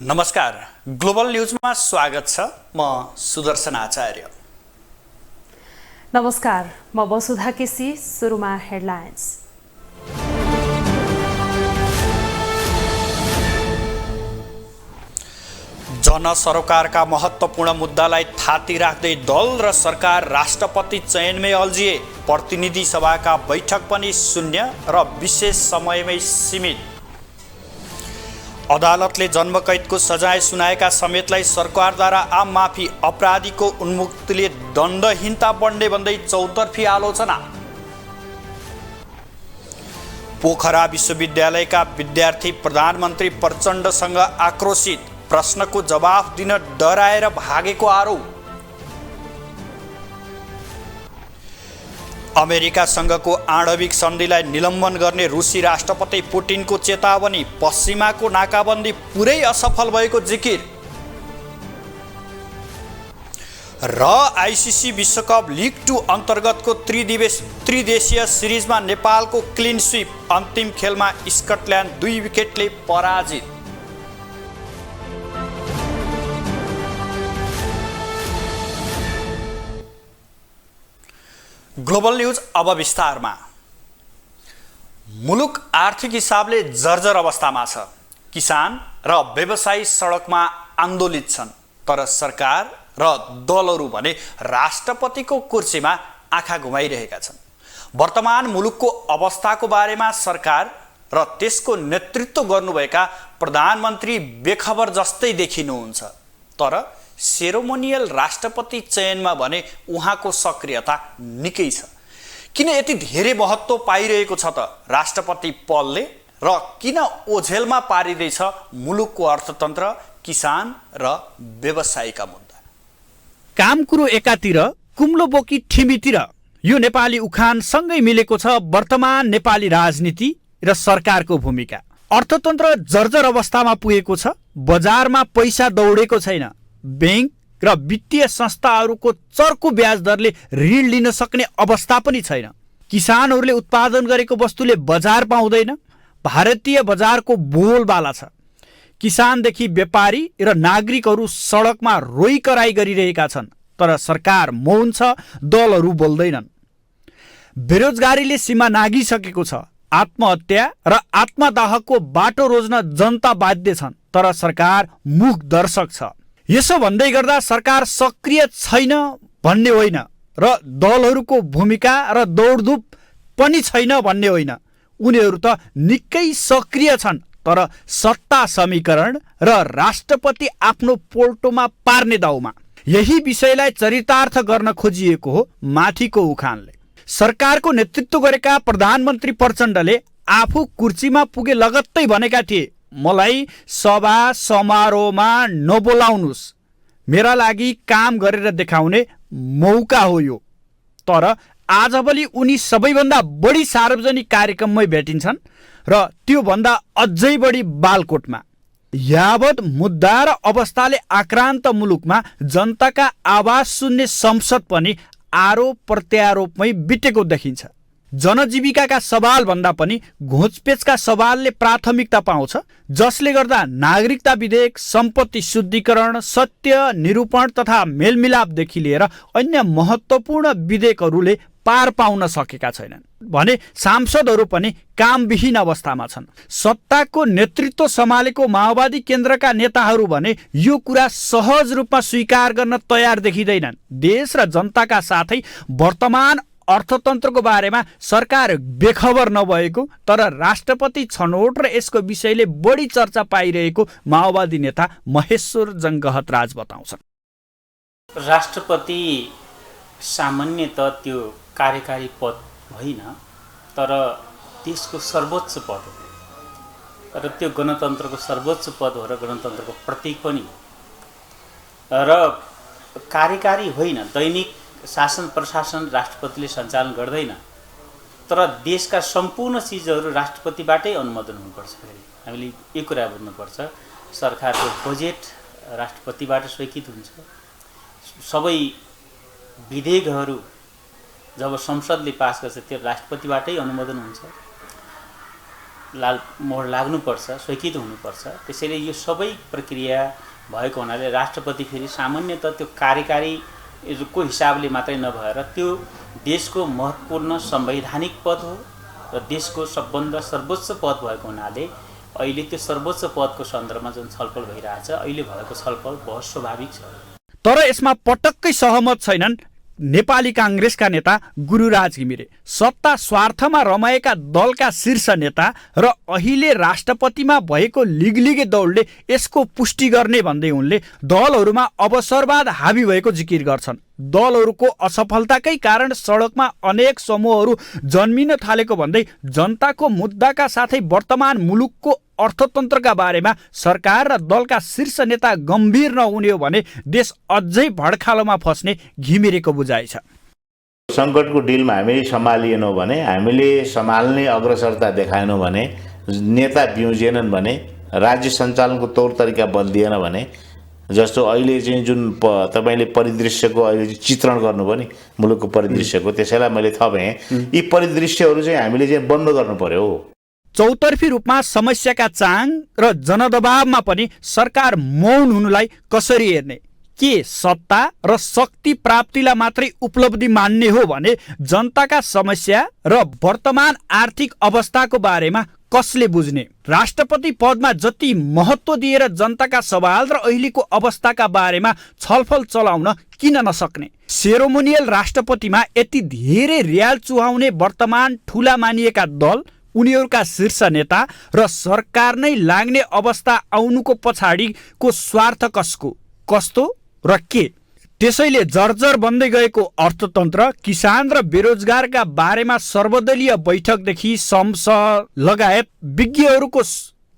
नमस्कार, ग्लोबल न्यूजमा स्वागत छ। म सुदर्शन आचार्य। नमस्कार, म वसुधा केसी। सुरुमा हेडलाइन्स। जनसरोकारका महत्त्वपूर्ण मुद्दालाई थाती राख्दै दल र सरकार राष्ट्रपति चयनमै अल्झिए। प्रतिनिधि सभाका बैठक पनि शून्य र विशेष समयमै सीमित। अदालतले जन्मकैदको सजाय सुनाएका समेतलाई सरकारद्वारा आम माफी, अपराधीको उन्मुक्तिले दण्डहीनता बढ्ने भन्दै चौतर्फी आलोचना। पोखरा विश्वविद्यालयका विद्यार्थी प्रधानमन्त्री प्रचण्डसँग आक्रोशित, प्रश्नको जवाफ दिन डराएर भागेको आरोप। अमेरिकासँगको आणविक सन्धिलाई निलम्बन गर्ने रुसी राष्ट्रपति पुटिनको चेतावनी, पश्चिमाको नाकाबन्दी पुरै असफल भएको जिकिर। र आइसिसी विश्वकप लिग 2 अन्तर्गतको त्रिदेशीय सिरिजमा नेपालको क्लिन स्वीप, अन्तिम खेलमा स्कटल्यान्ड 2 विकेटले पराजित। ग्लोबल न्यूज अब विस्तारमा। मुलुक आर्थिक हिसाबले जर्जर अवस्थामा छ। किसान र व्यवसायी सडकमा आन्दोलित छन्, तर सरकार र दलहरू भने राष्ट्रपतिको कुर्सीमा आँखा घुमाइरहेका छन्। वर्तमान मुलुकको अवस्थाको बारेमा सरकार र त्यसको नेतृत्व गर्नुभएका प्रधानमन्त्री बेखबर जस्तै देखिनुहुन्छ, तर सेरोमोनियल राष्ट्रपति चयनमा भने उहाँको सक्रियता निकै छ। किन यति धेरै महत्त्व पाइरहेको छ त राष्ट्रपति पदले, र किन ओझेलमा पारिँदैछ मुलुकको अर्थतन्त्र, किसान र व्यवसायीका मुद्दा? काम कुरो एकातिर, कुम्लो बोकी ठिमीतिर यो नेपाली उखानसँगै मिलेको छ वर्तमान नेपाली राजनीति र सरकारको भूमिका। अर्थतन्त्र जर्जर अवस्थामा पुगेको छ। बजारमा पैसा दौडेको छैन। बैंक र वित्तीय संस्थाहरूको चर्को ब्याज दरले ऋण लिन सक्ने अवस्था पनि छैन। किसानहरूले उत्पादन गरेको वस्तुले बजार पाउँदैन। भारतीय बजारको बोलबाला छ। किसानदेखि व्यापारी र नागरिकहरू सडकमा रोइकराई गरिरहेका छन्, तर सरकार मौन छ, दलहरू बोल्दैनन्। बेरोजगारीले सीमा नागिसकेको छ। आत्महत्या र आत्मदाहको बाटो रोज्न जनता बाध्य छन्, तर सरकार मुख दर्शक छ। यसो भन्दै गर्दा सरकार सक्रिय छैन भन्ने होइन, र दलहरूको भूमिका र दौडधुप पनि छैन भन्ने होइन। उनीहरू त निकै सक्रिय छन्, तर सत्ता समीकरण र राष्ट्रपति आफ्नो पोल्टोमा पार्ने दाउमा। यही विषयलाई चरितार्थ गर्न खोजिएको हो माथिको उखानले। सरकारको नेतृत्व गरेका प्रधानमन्त्री प्रचण्डले आफू कुर्सीमा पुगे लगत्तै भनेका थिए, मलाई सभा समारोहमा नबोलाउनुस्, मेरा लागि काम गरेर देखाउने मौका हो यो। तर आजभोलि उनी सबैभन्दा बढी सार्वजनिक कार्यक्रममै भेटिन्छन्, र त्योभन्दा अझै बढी बालकोटमा। यावत मुद्दा र अवस्थाले आक्रान्त मुलुकमा जनताका आवाज सुन्ने संसद पनि आरोप प्रत्यारोपमै बितेको देखिन्छ। जनजीविकाका सवाल भन्दा पनि घोचपेचका सवालले प्राथमिकता पाउँछ, जसले गर्दा नागरिकता विधेयक, सम्पत्ति शुद्धिकरण, सत्य निरूपण तथा मेलमिलापदेखि लिएर अन्य महत्त्वपूर्ण विधेयकहरूले पार पाउन सकेका छैनन् भने सांसदहरू पनि कामविहीन अवस्थामा छन्। सत्ताको नेतृत्व सम्हालेको माओवादी केन्द्रका नेताहरू भने यो कुरा सहज रूपमा स्वीकार गर्न तयार देखिँदैनन्। देश र जनताका साथै वर्तमान अर्थतन्त्रको बारेमा सरकार बेखबर नभएको, तर राष्ट्रपति छनौट र यसको विषयले बढी चर्चा पाइरहेको माओवादी नेता महेश्वर जङ्गहत राज बताउँछन्। राष्ट्रपति सामान्यतः त्यो कार्यकारी पद होइन, तर देशको सर्वोच्च पद हो, र त्यो गणतन्त्रको सर्वोच्च पद हो र गणतन्त्रको प्रतीक पनि हो। र कार्यकारी होइन, दैनिक शासन प्रशासन राष्ट्रपतिले सञ्चालन गर्दैन, तर देशका सम्पूर्ण चिजहरू राष्ट्रपतिबाटै अनुमोदन हुनुपर्छ। हामीले यो कुरा बुझ्नुपर्छ। सरकारको बजेट राष्ट्रपतिबाट स्वीकृत हुन्छ। सबै विधेयकहरू जब संसदले पास गर्छ त्यो राष्ट्रपतिबाटै अनुमोदन हुन्छ। मोहर लाग्नुपर्छ, स्वीकृत हुनुपर्छ। त्यसैले यो सबै प्रक्रिया भएको हुनाले राष्ट्रपति फेरि सामान्यतः त्यो कार्यकारीको हिसाबले मात्रै नभएर त्यो देशको महत्त्वपूर्ण संवैधानिक पद हो र देशको सबभन्दा सर्वोच्च पद भएको हुनाले अहिले त्यो सर्वोच्च पदको सन्दर्भमा जुन छलफल भइरहेछ, अहिले भएको छलफल बहुत स्वाभाविक छ। तर यसमा पटक्कै सहमत छैनन् नेपाली काङ्ग्रेसका नेता गुरुराज घिमिरे। सत्ता स्वार्थमा रमाएका दलका शीर्ष नेता र अहिले राष्ट्रपतिमा भएको लिगलिगे दौडले यसको पुष्टि गर्ने भन्दै उनले दलहरूमा अवसरवाद हावी भएको जिकिर गर्छन्। दलहरूको असफलताकै कारण सडकमा अनेक समूहहरू जन्मिन थालेको भन्दै जनताको मुद्दाका साथै वर्तमान मुलुकको अर्थतन्त्रका बारेमा सरकार र दलका शीर्ष नेता गम्भीर नहुने हो भने देश अझै भड्खालोमा फस्ने घिमिरेको बुझाइ छ। सङ्कटको डिलमा हामीले सम्हालिएनौँ भने, हामीले सम्हाल्ने अग्रसरता देखाएनौँ भने, नेता बिउजिएनन् भने, राज्य सञ्चालनको तौर तरिका बदलिएन भने, जस्तो अहिले चाहिँ जुन तपाईँले परिदृश्यको अहिले चित्रण गर्नुभयो नि मुलुकको परिदृश्यको, त्यसैलाई मैले थपेँ। यी परिदृश्यहरू चाहिँ हामीले चाहिँ बन्द गर्नु पर्यो। चौतर्फी रूपमा समस्याका चाङ र जनदबावमा पनि सरकार मौन हुनुलाई कसरी हेर्ने? के सत्ता र शक्ति प्राप्तिलाई मात्रै उपलब्धि मान्ने हो भने जनताका समस्या र वर्तमान आर्थिक अवस्थाको बारेमा कसले बुझ्ने? राष्ट्रपति पदमा जति महत्त्व दिएर जनताका सवाल र अहिलेको अवस्थाका बारेमा छलफल चलाउन किन नसक्ने? सेरोमोनियल राष्ट्रपतिमा यति धेरै रियाल चुहाउने वर्तमान ठुला मानिएका दल, उनीहरूका शीर्ष नेता र सरकार नै लाग्ने अवस्था आउनुको पछाडिको स्वार्थ कसको, कस्तो र के? त्यसैले जर्जर बन्दै गएको अर्थतन्त्र, किसान र बेरोजगारका बारेमा सर्वदलीय बैठकदेखि संसद लगायत विज्ञहरूको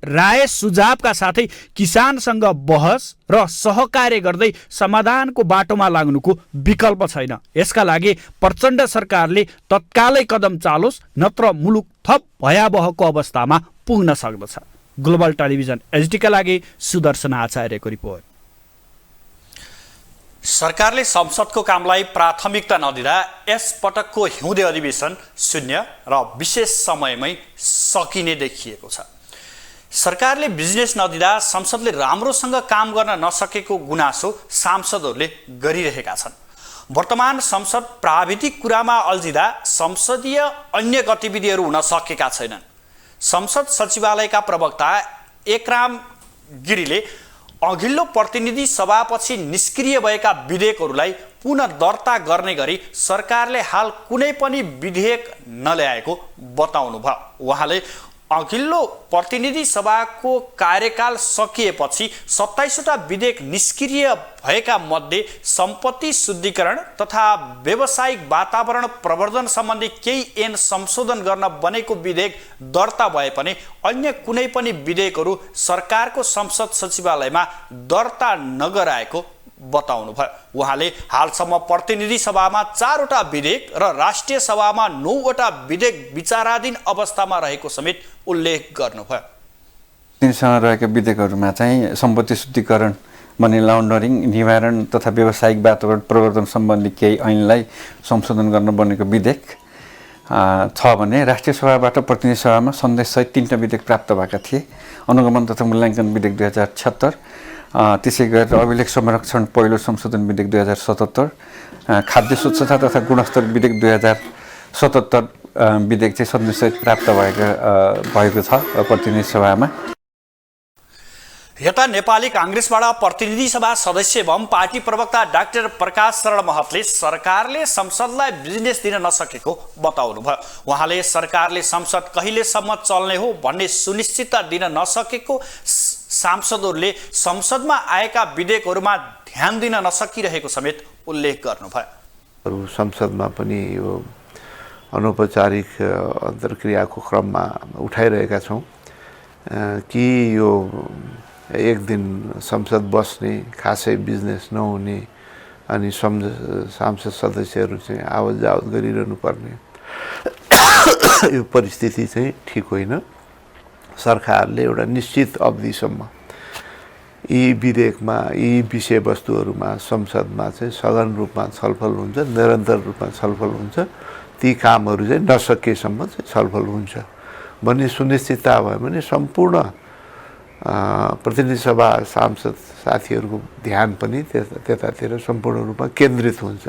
राय सुझावका साथै किसानसँग बहस र सहकार्य गर्दै समाधानको बाटोमा लाग्नुको विकल्प छैन। यसका लागि प्रचण्ड सरकारले तत्कालै कदम चालोस्, नत्र मुलुक थप भयावहको अवस्थामा पुग्न सक्दछ। ग्लोबल टेलिभिजन एचडीका लागि सुदर्शन आचार्यको रिपोर्ट। सरकारले संसदको कामलाई प्राथमिकता नदिँदा यस पटकको हिउँदे अधिवेशन शून्य र विशेष समयमै सकिने देखिएको छ। सरकारले बिजनेस नदिँदा संसदले राम्रोसँग काम गर्न नसकेको गुनासो सांसदहरूले गरिरहेका छन्। वर्तमान संसद प्राविधिक कुरामा अल्झिँदा संसदीय अन्य गतिविधिहरू हुन सकेका छैनन्। संसद सचिवालयका प्रवक्ता एकराम गिरीले अघिल्लो प्रतिनिधि सभापछि निष्क्रिय भएका विधेयकहरूलाई पुनः दर्ता गर्ने गरी सरकारले हाल कुनै पनि विधेयक नल्याएको बताउनुभयो। उहाँले अघिल्लो प्रतिनिधि सभाको कार्यकाल सकिएपछि 27वटा विधेयक निष्क्रिय भएका मध्ये सम्पत्ति शुद्धिकरण तथा व्यावसायिक वातावरण प्रवर्धन सम्बन्धी केही ऐन संशोधन गर्न बनेको विधेयक दर्ता भए पनि अन्य कुनै पनि विधेयकहरू सरकारको संसद सचिवालयमा दर्ता नगराएको बताउनुभयो। उहाँले हालसम्म प्रतिनिधि सभामा 4वटा विधेयक र राष्ट्रिय सभामा 9वटा विधेयक विचाराधीन अवस्थामा रहेको समेत उल्लेख गर्नुभयो। तिनीसँग रहेका विधेयकहरूमा चाहिँ सम्पत्ति शुद्धिकरण, मनी लाउन्डरिङ निवारण तथा व्यावसायिक वातावरण प्रवर्धन सम्बन्धी केही ऐनलाई संशोधन गर्न बनेको विधेयक छ भने राष्ट्रिय सभाबाट प्रतिनिधि सभामा सन्देशसहित 3टा विधेयक प्राप्त भएका थिए। अनुगमन तथा मूल्याङ्कन विधेयक 2076, त्यसै गरेर अभिलेख संरक्षण पहिलो संशोधन विधेयक 2077, खाद्य स्वच्छता तथा गुणस्तर विधेयक 2077 विधेयक चाहिँ सन्देशसहित प्राप्त भएको छ प्रतिनिधि सभामा। यता नेपाली काङ्ग्रेसबाट प्रतिनिधि सभा सदस्य एवं पार्टी प्रवक्ता डाक्टर प्रकाश शरण महतले सरकारले संसदलाई बिजनेस दिन नसकेको बताउनुभयो। उहाँले सरकारले संसद कहिलेसम्म चल्ने हो भन्ने सुनिश्चितता दिन नसकेको, सांसदहरूले संसदमा आएका विधेयकहरूमा ध्यान दिन नसकिरहेको समेत उल्लेख गर्नुभयो। संसदमा पनि यो अनौपचारिक अन्तर्क्रियाको क्रममा उठाइरहेका छौँ कि यो एक दिन संसद बस्ने, खासै बिजनेस नहुने अनि सांसद सदस्यहरू चाहिँ आवत जावत गरिरहनु पर्ने यो परिस्थिति चाहिँ ठिक होइन। सरकारले एउटा निश्चित अवधिसम्म यी विधेयकमा, यी विषयवस्तुहरूमा संसदमा चाहिँ सघन रूपमा छलफल हुन्छ, निरन्तर रूपमा छलफल हुन्छ। ती कामहरू चाहिँ नसकेसम्म चाहिँ छलफल हुन्छ। भन्ने सुनिश्चितता भयो भने सम्पूर्ण प्रतिनिधि सभा सांसद साथीहरूको ध्यान पनि त्यतातिर सम्पूर्ण रूपमा केन्द्रित हुन्छ।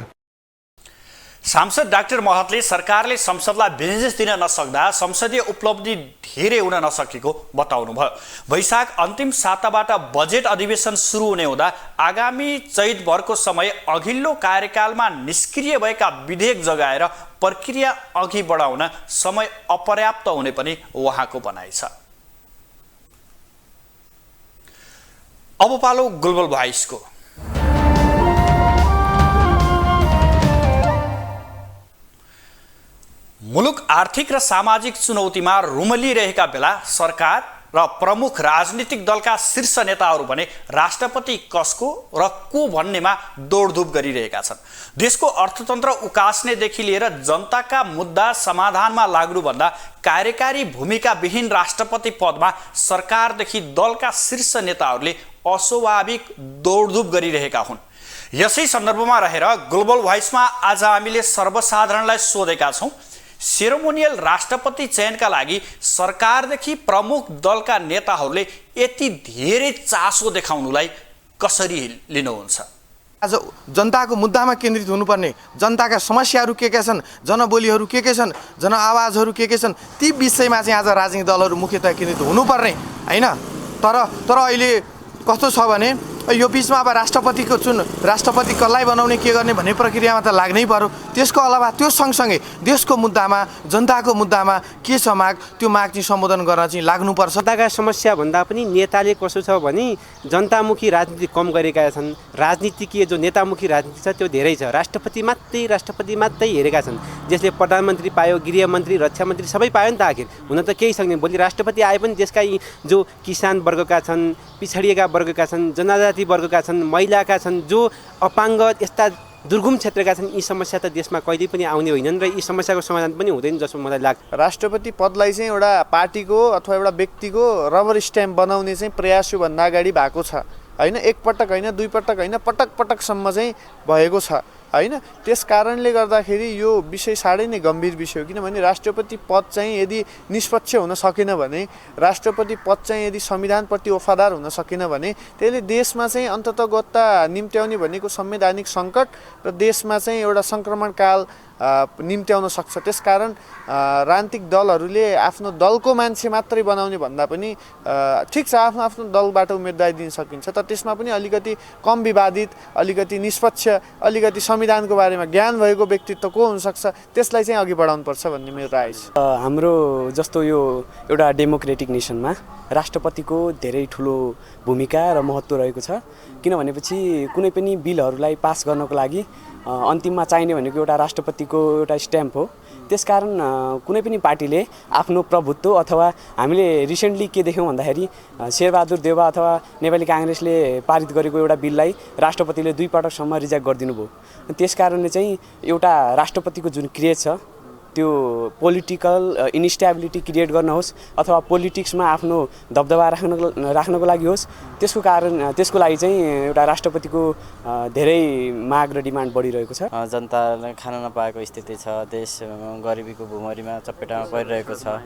सांसद डाक्टर महतले सरकारले संसदलाई बिजनेस दिन नसक्दा संसदीय उपलब्धि धेरै हुन नसकेको बताउनुभयो। वैशाख अन्तिम साताबाट बजेट अधिवेशन सुरु हुने हुँदा आगामी चैतभरको समय अघिल्लो कार्यकालमा निष्क्रिय भएका विधेयक जगाएर प्रक्रिया अघि बढाउन समय अपर्याप्त हुने पनि उहाँको भनाइ छ। अब पालो ग्लोबल भोइसको। मुलुक आर्थिक र सामाजिक चुनौतीमा रुमलिरहेका बेला सरकार र प्रमुख राजनीतिक दलका शीर्ष नेताहरू भने राष्ट्रपति कसको र को भन्नेमा दौडधुप गरिरहेका छन्। देशको अर्थतन्त्र उकास्नेदेखि लिएर जनताका मुद्दा समाधानमा लाग्नुभन्दा कार्यकारी भूमिका विहीन राष्ट्रपति पदमा सरकारदेखि दलका शीर्ष नेताहरूले अस्वाभाविक दौडधुप गरिरहेका हुन्। यसै सन्दर्भमा रहेर ग्लोबल भोइसमा आज हामीले सर्वसाधारणलाई सोधेका छौँ, सेरोमोनियल राष्ट्रपति चयनका लागि सरकारदेखि प्रमुख दलका नेताहरूले यति धेरै चासो देखाउनुलाई कसरी लिनुहुन्छ? आज जनताको मुद्दामा केन्द्रित हुनुपर्ने, जनताका समस्याहरू के छन्, जनबोलीहरू के छन्, जनआवाजहरू के छन्, ती विषयमा चाहिँ आज राजनीतिक दलहरू मुख्यतया केन्द्रित हुनुपर्ने हैन। तर अहिले कस्तो छ भने यो बिचमा अब राष्ट्रपति कसलाई बनाउने के गर्ने भन्ने प्रक्रियामा त लाग्नै पर्यो। त्यसको अलावा त्यो सँगसँगै देशको मुद्दामा, जनताको मुद्दामा के छ माग, त्यो माग चाहिँ सम्बोधन गर्न चाहिँ लाग्नुपर्छ। जनताका समस्या भन्दा पनि नेताले कसो छ भने जनतामुखी राजनीति कम गरेका छन्। राजनीतिकीय जो नेतामुखी राजनीति छ त्यो धेरै छ। राष्ट्रपति मात्रै हेरेका छन्, जसले प्रधानमन्त्री पायो, गृहमन्त्री, रक्षा मन्त्री सबै पायो नि त। आखिर हुन त केही सक्दैन। भोलि राष्ट्रपति आए पनि देशका जो किसान वर्गका छन्, पिछडिएका वर्गका छन्, जनजाति वर्गका छन्, महिलाका छन्, जो अपाङ्ग यस्ता दुर्गम क्षेत्रका छन्, यी समस्या त देशमा कहिल्यै पनि आउने होइनन् र यी समस्याको समाधान पनि हुँदैन जस्तो मलाई लाग्छ। राष्ट्रपति पदलाई चाहिँ एउटा पार्टीको अथवा एउटा व्यक्तिको रबर स्ट्याम्प बनाउने चाहिँ प्रयास योभन्दा अगाडि भएको छ हैन। एकपटक हैन, दुईपटक हैन, पटकसम्म चाहिँ भएको छ हैन। त्यस कारणले गर्दाखेरि यो विषय साह्रै नै गम्भीर विषय हो। किनभने राष्ट्रपति पद चाहिँ यदि निष्पक्ष हुन सकेन भने, राष्ट्रपति पद चाहिँ यदि संविधानप्रति वफादार हुन सकेन भने त्यसले देशमा चाहिँ अन्ततगत्ता निम्त्याउने भनेको संवैधानिक सङ्कट र देशमा चाहिँ एउटा सङ्क्रमणकाल निम्त्याउन सक्छ। त्यसकारण राजनीतिक दलहरूले आफ्नो दलको मान्छे मात्रै बनाउने भन्दा पनि ठिक छ, आफ्नो दलबाट उम्मेदवारी दिन सकिन्छ, तर त्यसमा पनि अलिकति कम विवादित, अलिकति निष्पक्ष, अलिकति संविधानको बारेमा ज्ञान भएको व्यक्तित्व को हुनसक्छ, त्यसलाई चाहिँ अघि बढाउनुपर्छ भन्ने मेरो राय छ। हाम्रो जस्तो यो एउटा डेमोक्रेटिक नेसनमा राष्ट्रपतिको धेरै ठुलो भूमिका र महत्त्व रहेको छ। किनभनेपछि कुनै पनि बिलहरूलाई पास गर्नको लागि अन्तिममा चाहिने भनेको एउटा राष्ट्रपतिको एउटा स्ट्याम्प हो। त्यसकारण कुनै पनि पार्टीले आफ्नो प्रभुत्व अथवा हामीले रिसेन्टली के देख्यौँ भन्दाखेरि शेरबहादुर देउवा अथवा नेपाली काङ्ग्रेसले पारित गरेको एउटा बिललाई राष्ट्रपतिले 2 पटकसम्म रिजेक्ट गरिदिनु भयो। त्यसकारणले चाहिँ एउटा राष्ट्रपतिको जुन क्रिएट छ त्यो पोलिटिकल इन्स्टेबिलिटी क्रिएट गर्न होस् अथवा पोलिटिक्समा आफ्नो दबदबा राख्नको लागि होस्, त्यसको लागि चाहिँ एउटा राष्ट्रपतिको धेरै माग र डिमान्ड बढिरहेको छ। जनताले खान नपाएको स्थिति छ, देश गरिबीको भुमरीमा चपेटामा परिरहेको छ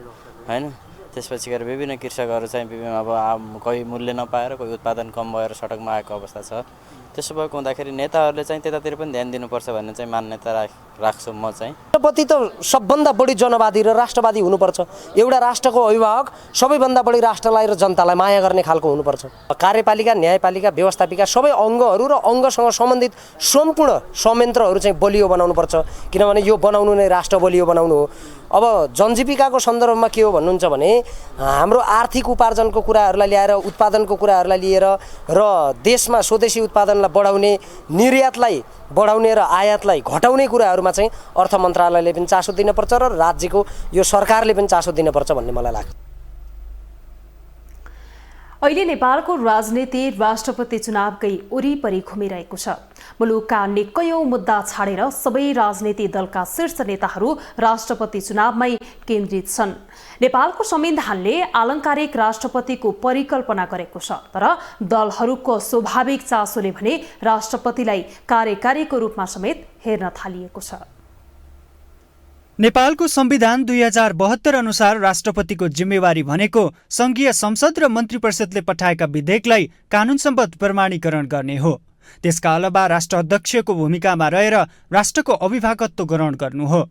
हैन। त्यसपछि गएर विभिन्न कृषकहरू चाहिँ अब कोही मूल्य नपाएर, कोही उत्पादन कम भएर सडकमा आएको अवस्था छ। त्यसो भएको हुँदाखेरि नेताहरूले चाहिँ त्यतातिर पनि ध्यान दिनुपर्छ भन्ने चाहिँ मान्यता राख्छु म चाहिँ। राष्ट्रपति त सबभन्दा बढी जनवादी र राष्ट्रवादी हुनुपर्छ। एउटा राष्ट्रको अभिभावक सबैभन्दा बढी राष्ट्रलाई र जनतालाई माया गर्ने खालको हुनुपर्छ। कार्यपालिका, न्यायपालिका, व्यवस्थापिका सबै अङ्गहरू र अङ्गसँग सम्बन्धित सम्पूर्ण संयन्त्रहरू चाहिँ बलियो बनाउनुपर्छ। किनभने यो बनाउनु नै राष्ट्र बलियो बनाउनु हो। अब जनजीविकाको सन्दर्भमा के हो भन्नुहुन्छ भने हाम्रो आर्थिक उपार्जनको कुराहरूलाई ल्याएर, उत्पादनको कुराहरूलाई लिएर र देशमा स्वदेशी उत्पादनलाई बढाउने, निर्यातलाई बढाउने र आयातलाई घटाउने कुराहरूमा चाहिँ अर्थ मन्त्रालयले पनि चासो दिनुपर्छ र राज्यको यो सरकारले पनि चासो दिनुपर्छ भन्ने मलाई लाग्छ। अहिले नेपालको राजनीति राष्ट्रपति चुनावकै वरिपरि घुमिरहेको छ। मुलुकका निकयौं मुद्दा छाडेर सबै राजनीतिक दलका शीर्ष नेताहरू राष्ट्रपति चुनावमै केन्द्रित छन्। नेपालको संविधानले आलङ्कारिक राष्ट्रपतिको परिकल्पना गरेको छ, तर दलहरूको स्वाभाविक चासोले भने राष्ट्रपतिलाई कार्यकारीको रूपमा समेत हेर्न थालिएको छ। नेपालको संविधान 2072 अनुसार राष्ट्रपतिको जिम्मेवारी भनेको संघीय संसद र मन्त्री परिषदले पठाएका विधेयकलाई कानून सम्बद्ध प्रमाणीकरण गर्ने हो। त्यसका अलावा राष्ट्र अध्यक्षको भूमिकामा रहेर राष्ट्रको अभिभावकत्व ग्रहण गर्नु हो।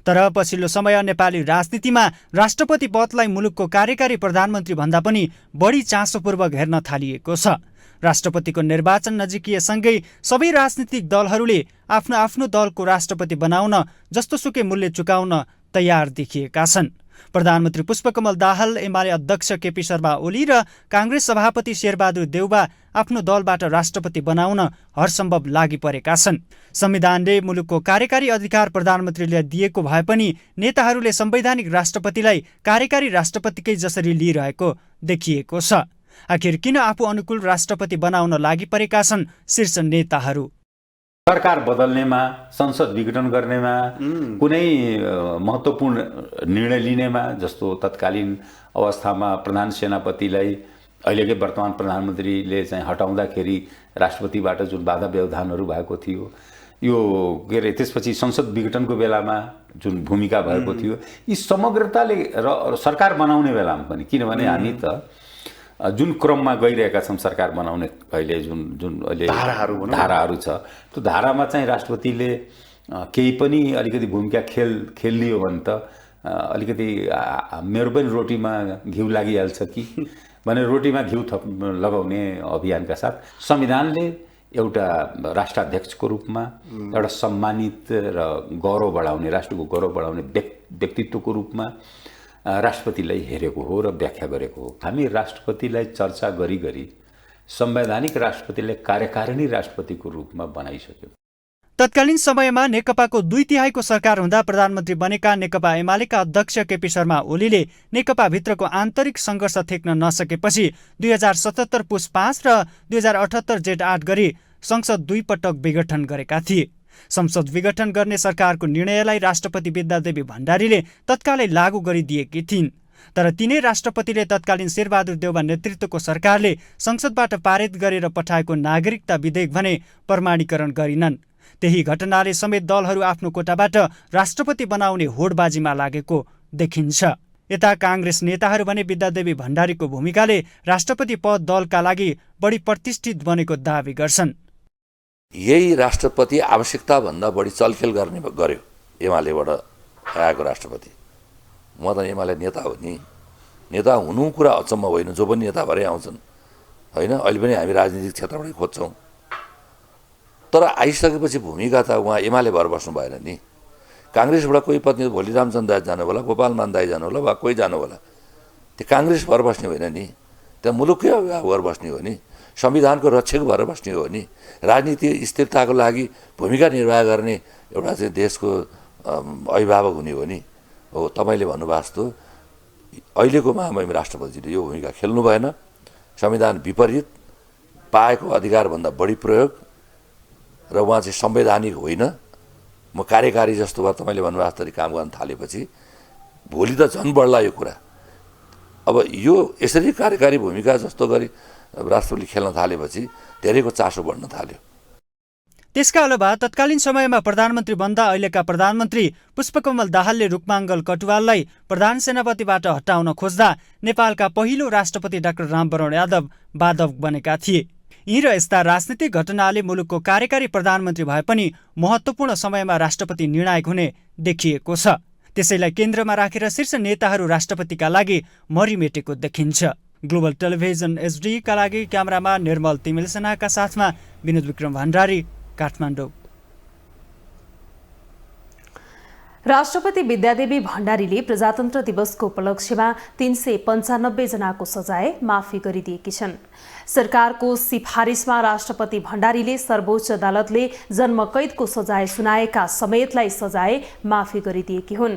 तर पछिल्लो समय नेपाली राजनीतिमा राष्ट्रपति पदलाई मुलुकको कार्यकारी प्रधानमन्त्री भन्दा पनि बढी चासोपूर्वक हेर्न थालिएको छ। राष्ट्रपतिको निर्वाचन नजिकिएसँगै सबै राजनीतिक दलहरूले आफ्नो आफ्नो दलको राष्ट्रपति बनाउन जस्तोसुकै मूल्य चुकाउन तयार देखिएका छन्। प्रधानमन्त्री पुष्पकमल दाहाल, एमाले अध्यक्ष केपी शर्मा ओली र काङ्ग्रेस सभापति शेरबहादुर देउबा आफ्नो दलबाट राष्ट्रपति बनाउन हरसम्भव लागि परेका छन्। संविधानले मुलुकको कार्यकारी अधिकार प्रधानमन्त्रीले दिएको भए पनि नेताहरूले संवैधानिक राष्ट्रपतिलाई कार्यकारी राष्ट्रपतिकै जसरी लिइरहेको देखिएको छ। आखिर किन आफू अनुकूल राष्ट्रपति बनाउन लागि परेका छन् शीर्ष नेताहरू? सरकार बदल्नेमा, संसद विघटन गर्नेमा, कुनै महत्त्वपूर्ण निर्णय लिनेमा, जस्तो तत्कालीन अवस्थामा प्रधान सेनापतिलाई अहिलेकै वर्तमान प्रधानमन्त्रीले चाहिँ हटाउँदाखेरि राष्ट्रपतिबाट जुन बाधा व्यवधानहरू भएको थियो, यो के अरे त्यसपछि संसद विघटनको बेलामा जुन भूमिका भएको थियो, यी समग्रताले र सरकार बनाउने बेलामा पनि, किनभने हामी त जुन क्रममा गइरहेका छौँ सरकार बनाउने, अहिले जुन अहिले धाराहरू छ, त्यो धारामा चाहिँ राष्ट्रपतिले केही पनि अलिकति भूमिका खेलिदियो भने त अलिकति मेरो पनि रोटीमा घिउ लागिहाल्छ कि भनेर रोटीमा घिउ लगाउने अभियानका साथ संविधानले एउटा राष्ट्राध्यक्षको रूपमा एउटा सम्मानित र गौरव बढाउने, राष्ट्रको गौरव बढाउने व्यक्तित्वको रूपमा राष्ट्रपतिलाई हेरेको हो र व्याख्या गरेको हो। हामी राष्ट्रपतिलाई चर्चा गरी संवैधानिक राष्ट्रपतिलाई कार्यकारिणी राष्ट्रपतिको रूपमा बनाइसक्यौँ। तत्कालीन समयमा नेकपाको 2/3 सरकार हुँदा प्रधानमन्त्री बनेका नेकपा एमालेका अध्यक्ष केपी शर्मा ओलीले नेकपाभित्रको आन्तरिक सङ्घर्ष थेक्न नसकेपछि 2077 पुस 5 र 2078 जेठ 8 गरी संसद 2 पटक विघटन गरेका थिए। संसद विघटन गर्ने सरकारको निर्णयलाई राष्ट्रपति विद्यादेवी भण्डारीले तत्कालै लागू गरिदिएकी थिइन्। तर तिनै राष्ट्रपतिले तत्कालीन शेरबहादुर देउबा नेतृत्वको सरकारले संसदबाट पारित गरेर पठाएको नागरिकता विधेयक भने प्रमाणीकरण गरिनन्। त्यही घटनाले समेत दलहरू आफ्नो कोटाबाट राष्ट्रपति बनाउने होडबाजीमा लागेको देखिन्छ। यता काङ्ग्रेस नेताहरू भने विद्यादेवी भण्डारीको भूमिकाले राष्ट्रपति पद दलका लागि बढी प्रतिष्ठित बनेको दावी गर्छन्। यही राष्ट्रपति आवश्यकताभन्दा बढी चलखेल गर्यो एमालेबाट आएको राष्ट्रपति। म त एमाले नेता हो नि, नेता हुनु कुरा अचम्म होइन, जो पनि नेता भएरै आउँछन् होइन। अहिले पनि हामी राजनीतिक क्षेत्रबाटै खोज्छौँ, तर आइसकेपछि भूमिका त उहाँ एमाले भएर बस्नु भएन नि। काङ्ग्रेसबाट कोही प्रतिनिधि भोलि रामचन्द्र दास जानु होला, गोपाल मान दाई जानु होला, वा कोही जानु होला, त्यो काङ्ग्रेस भएर बस्ने होइन नि, त्यहाँ मुलुककै अभिभावक भएर बस्ने हो नि, संविधानको रक्षक भएर बस्ने हो नि, राजनीति स्थिरताको लागि भूमिका निर्वाह गर्ने एउटा चाहिँ देशको अभिभावक हुने हो नि। हो, तपाईँले भन्नुभएको जस्तो अहिलेको महामहिम राष्ट्रपतिले यो भूमिका खेल्नु भएन। संविधान विपरीत, पाएको अधिकारभन्दा बढी प्रयोग, र उहाँ चाहिँ संवैधानिक होइन, म कार्यकारी जस्तो भयो तपाईँले भन्नुभएको जस्तै काम गर्न थालेपछि भोलि त झन् बढ्ला यो कुरा। अब यो यसरी कार्यकारी भूमिका जस्तो गरी राष्ट्रपतिले खेल्न थालेपछि धेरैको चासो बढ्न थाल्यो। त्यसका अलावा तत्कालीन समयमा प्रधानमन्त्री बन्दा अहिलेका प्रधानमन्त्री पुष्पकमल दाहालले रूपमाङ्गल कटुवाललाई प्रधान सेनापतिबाट हटाउन खोज्दा नेपालका पहिलो राष्ट्रपति डाक्टर रामवरण यादव बाधक बनेका थिए। यी र यस्ता राजनीतिक घटनाले मुलुकको कार्यकारी प्रधानमन्त्री भए पनि महत्त्वपूर्ण समयमा राष्ट्रपति निर्णायक हुने देखिएको छ। त्यसैलाई केन्द्रमा राखेर शीर्ष नेताहरू राष्ट्रपतिका लागि मरिमेटेको देखिन्छ। ग्लोबल टेलिभिजन HD का लागि क्यामेरामा निर्मल तिमिल सेनाका साथमा विनोद विक्रम भण्डारी, काठमाडौँ। राष्ट्रपति विद्यादेवी भण्डारीले प्रजातन्त्र दिवसको उपलक्ष्यमा 395 जनाको सजाय माफी गरिदिएकी छन्। सरकारको सिफारिसमा राष्ट्रपति भण्डारीले सर्वोच्च अदालतले जन्मकैदको सजाय सुनाएका समेतलाई सजाय माफी गरिदिएकी हुन्।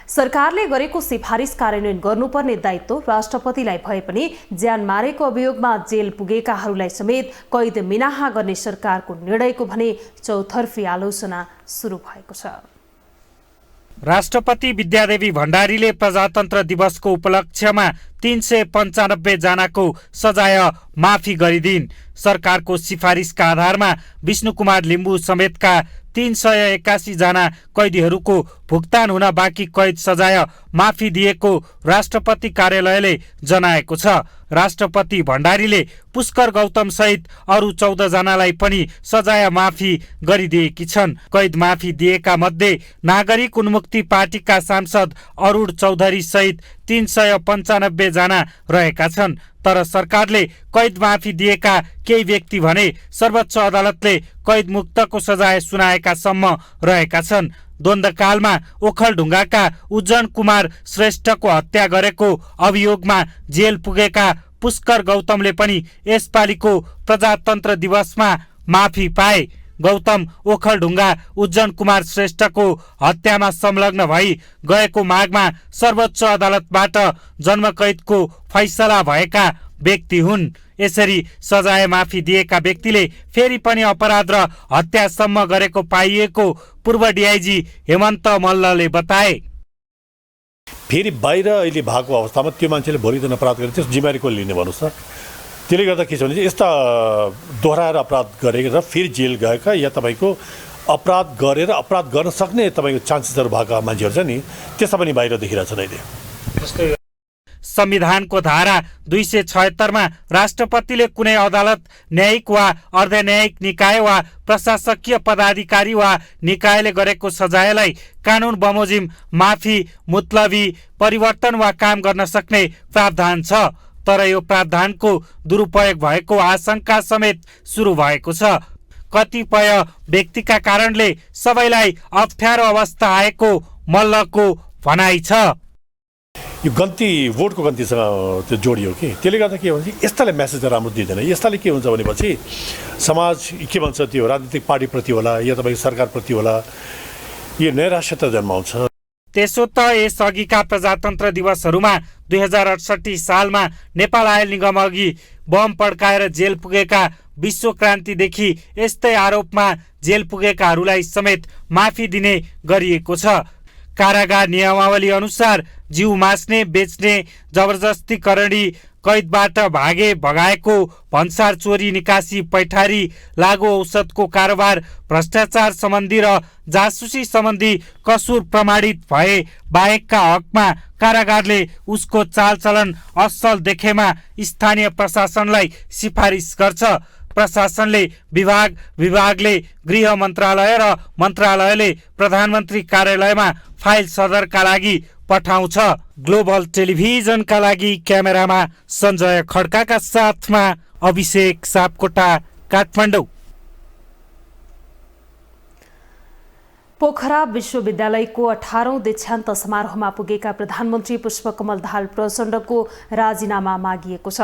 सरकारले गरेको सिफारिस कार्यान्वयन गर्नुपर्ने दायित्व राष्ट्रपतिलाई भए पनि ज्यान मारेको अभियोगमा जेल पुगेकाहरूलाई समेत कैद मिनाहा गर्ने सरकारको निर्णयको भने चौतर्फी आलोचना सुरु भएको छ। राष्ट्रपति विद्यादेवी भण्डारीले प्रजातन्त्र दिवसको उपलक्ष्यमा 395 जनाको सजाय माफी गरिदिन्। सरकारको सिफारिसका आधारमा विष्णु कुमार लिम्बू समेतका 381 जना कैदीहरूको भुक्तान हुन बाँकी कैद सजाय माफी दिएको राष्ट्रपति कार्यालयले जनाएको छ। राष्ट्रपति भण्डारीले पुष्कर गौतम सहित अरू 14 जनालाई पनि सजाय माफी गरिदिएकी छन्। कैद माफी दिएका मध्ये नागरिक उन्मुक्ति पार्टीका सांसद अरूण चौधरी सहित 395 जना रहेका छन्। तर सरकारले कैद माफी दिएका केही व्यक्ति भने सर्वोच्च अदालतले कैद मुक्तको सजाय सुनाएका सम्म रहेका छन्। द्वन्द्वकालमा ओखलढुङ्गाका उज्जन कुमार श्रेष्ठको हत्या गरेको अभियोगमा जेल पुगेका पुष्कर गौतमले पनि यसपालिको प्रजातन्त्र दिवसमा माफी पाए। गौतम ओखलढुङ्गा उज्जन कुमार श्रेष्ठको हत्यामा संलग्न भई गएको माघमा सर्वोच्च अदालतबाट जन्मकैदको फैसला भएका व्यक्ति हुन्। यसरी सजाय माफी दिएका व्यक्तिले फेरि पनि अपराध र हत्यासम्म गरेको पाइएको पूर्व डिआइजी हेमन्त मल्लले बताए। फेरि बाहिर अहिले भएको अवस्थामा त्यो मान्छेले भोलि दिन अपराध गरे त्यस जिम्मेवारी को लिने भन्नुहोस् त। त्यसले गर्दा के छ भने यस्ता दोहोऱ्याएर अपराध गरेर फेरि जेल गएका या तपाईँको अपराध गरेर अपराध गर्न सक्ने तपाईँको चान्सेसहरू भएका मान्छेहरू छ नि त्यस्ता पनि बाहिर देखिरहेछन् अहिले। संविधानको धारा 276 मा राष्ट्रपतिले कुनै अदालत, न्यायिक वा अर्धन्यायिक निकाय वा प्रशासकीय पदाधिकारी वा निकायले गरेको सजायलाई कानुन बमोजिम माफी, मुतलबी, परिवर्तन वा काम गर्न सक्ने प्रावधान छ। तर यो प्रावधानको दुरुपयोग भएको आशंका समेत सुरु भएको छ। कतिपय व्यक्तिका कारणले सबैलाई अप्ठ्यारो अवस्था आएको मल्लको भनाइ छ। यो गन्ती भोटको गन्तीसँग त्यो जोडियो कि त्यसले गर्दा के भन्छ यस्ताले मेसेज राम्रो दिँदैन। यस्ताले के हुन्छ भनेपछि समाज के भन्छ त्यो राजनीतिक पार्टीप्रति होला या तपाईँको सरकारप्रति होला यो नैराश्यता जन्माउँछ। त्यसो त यसअघिका प्रजातन्त्र दिवसहरूमा 2068 सालमा नेपाल आयल निगम अघि बम पड्काएर जेल पुगेका विश्व क्रान्तिदेखि यस्तै आरोपमा जेल पुगेकाहरूलाई समेत माफी दिने गरिएको छ। कारागार नियमावली अनुसार जीव मास्ने, बेच्ने, जबरजस्ती करणी, कैदबाट भगाएको, भन्सार चोरी, निकासी, पैठारी, लागु औषधको कारोबार, भ्रष्टाचार सम्बन्धी र जासुसी सम्बन्धी कसुर प्रमाणित भए बाहेकका हकमा कारागारले उसको चालचलन असल देखेमा स्थानीय प्रशासनलाई सिफारिस गर्छ। प्रशासनले विभागले गृह मन्त्रालय र मन्त्रालयले प्रधानमन्त्री कार्यालयमा फाइल सदरका लागि पठाउँछ। ग्लोबल टेलिभिजनका लागि क्यामेरामा सञ्जय खड्काका साथमा अभिषेक सापकोटा, काठमाडौँ। पोखरा विश्वविद्यालयको 18औं दीक्षान्त समारोहमा पुगेका प्रधानमन्त्री पुष्पकमल दाहाल प्रचण्डको राजीनामा मागिएको छ।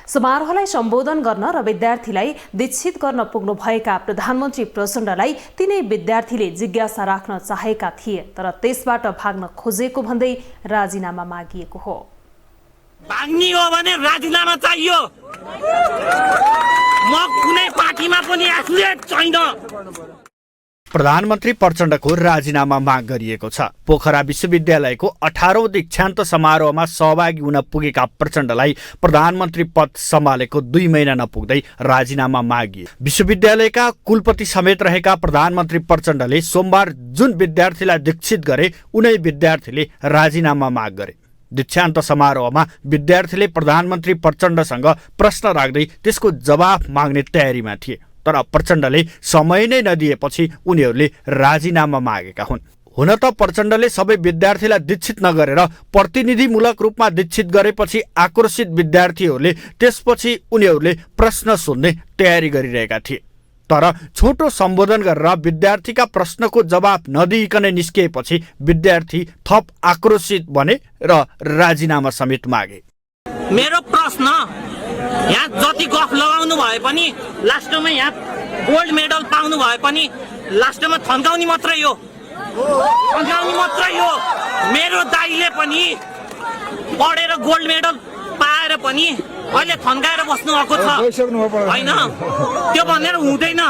समारोहलाई सम्बोधन गर्न र विद्यार्थीलाई दीक्षित गर्न पुग्नुभएका प्रधानमन्त्री प्रचण्डलाई तिनै विद्यार्थीले जिज्ञासा राख्न चाहेका थिए, तर त्यसबाट भाग्न खोजेको भन्दै राजीनामा मागिएको हो। भाग्ने हो भने राजीनामा चाहियो। म कुनै पार्टीमा पनि एफिलिएट छैन। प्रधानमन्त्री प्रचण्डको राजीनामा माग गरिएको छ। पोखरा विश्वविद्यालयको 18औं दीक्षान्त समारोहमा सहभागी हुन पुगेका प्रचण्डलाई प्रधानमन्त्री पद सम्हालेको 2 महिना नपुग्दै राजीनामा मागियो। विश्वविद्यालयका कुलपति समेत रहेका प्रधानमन्त्री प्रचण्डले सोमबार जुन विद्यार्थीलाई दीक्षित गरे उनै विद्यार्थीले राजीनामा माग गरे। दीक्षान्त समारोहमा विद्यार्थीले प्रधानमन्त्री प्रचण्डसँग प्रश्न राख्दै त्यसको जवाफ माग्ने तयारीमा थिए, तर प्रचण्डले समय नै नदिएपछि उनीहरूले राजीनामा मागेका हुन्। हुन त प्रचण्डले सबै विद्यार्थीलाई दीक्षित नगरेर प्रतिनिधिमूलक रूपमा दीक्षित गरेपछि आक्रोशित विद्यार्थीहरूले त्यसपछि उनीहरूले प्रश्न सोध्ने तयारी गरिरहेका थिए, तर छोटो सम्बोधन गरेर विद्यार्थीका प्रश्नको जवाफ नदिइकन निस्किएपछि विद्यार्थी थप आक्रोशित बने र राजीनामा समेत मागे। मेरो प्रश्न, यहाँ जति गफ लगाउनु भए पनि लास्टमा यहाँ गोल्ड मेडल पाउनु भए पनि लास्टमा थन्काउने मात्रै हो। मेरो दाइले पनि पढेर गोल्ड मेडल पाएर पनि अहिले थन्काएर बस्नु भएको छ होइन? त्यो भनेर हुँदैन।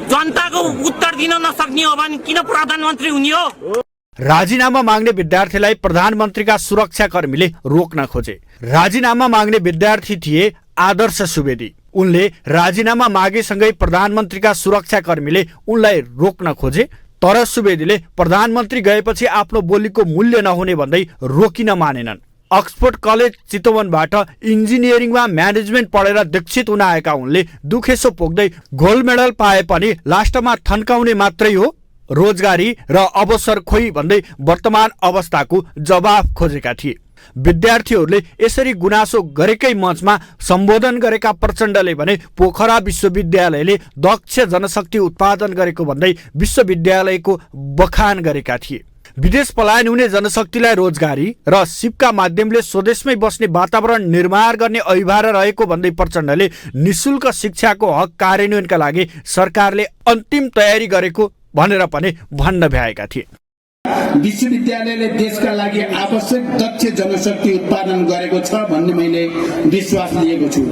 जनताको उत्तर दिन नसक्ने हो भने किन प्रधानमन्त्री हुने हो? राजीनामा माग्ने विद्यार्थीलाई प्रधानमन्त्रीका सुरक्षाकर्मीले रोक्न खोजे। राजीनामा माग्ने विद्यार्थी थिए आदर्श सुवेदी। उनले राजीनामा मागेसँगै प्रधानमन्त्रीका सुरक्षाकर्मीले उनलाई रोक्न खोजे, तर सुवेदीले प्रधानमन्त्री गएपछि आफ्नो बोलीको मूल्य नहुने भन्दै रोकिन मानेनन्। अक्सफोर्ड कलेज चितवनबाट इन्जिनियरिङमा म्यानेजमेन्ट पढेर दीक्षित हुन आएका उनले दुखेसो पोख्दै गोल्ड मेडल पाए पनि लास्टमा थन्काउने मात्रै हो, रोजगारी र अवसर खोइ भन्दै वर्तमान अवस्थाको जवाफ खोजेका थिए। विद्यार्थीहरूले यसरी गुनासो गरेकै मञ्चमा सम्बोधन गरेका प्रचण्डले भने पोखरा विश्वविद्यालयले दक्ष जनशक्ति उत्पादन गरेको भन्दै विश्वविद्यालयको बखान गरेका थिए। विदेश पलायन हुने जनशक्तिलाई रोजगारी र सिपका माध्यमले स्वदेशमै बस्ने वातावरण निर्माण गर्ने अभिभार रहेको भन्दै प्रचण्डले निशुल्क शिक्षाको हक कार्यान्वयनका लागि सरकारले अन्तिम तयारी गरेको भनेर पनि भन्न भ्याएका थिए। विश्वविद्यालयले देशका लागि आवश्यक दक्ष जनशक्ति उत्पादन गरेको छ भन्ने मैले विश्वास लिएको छु।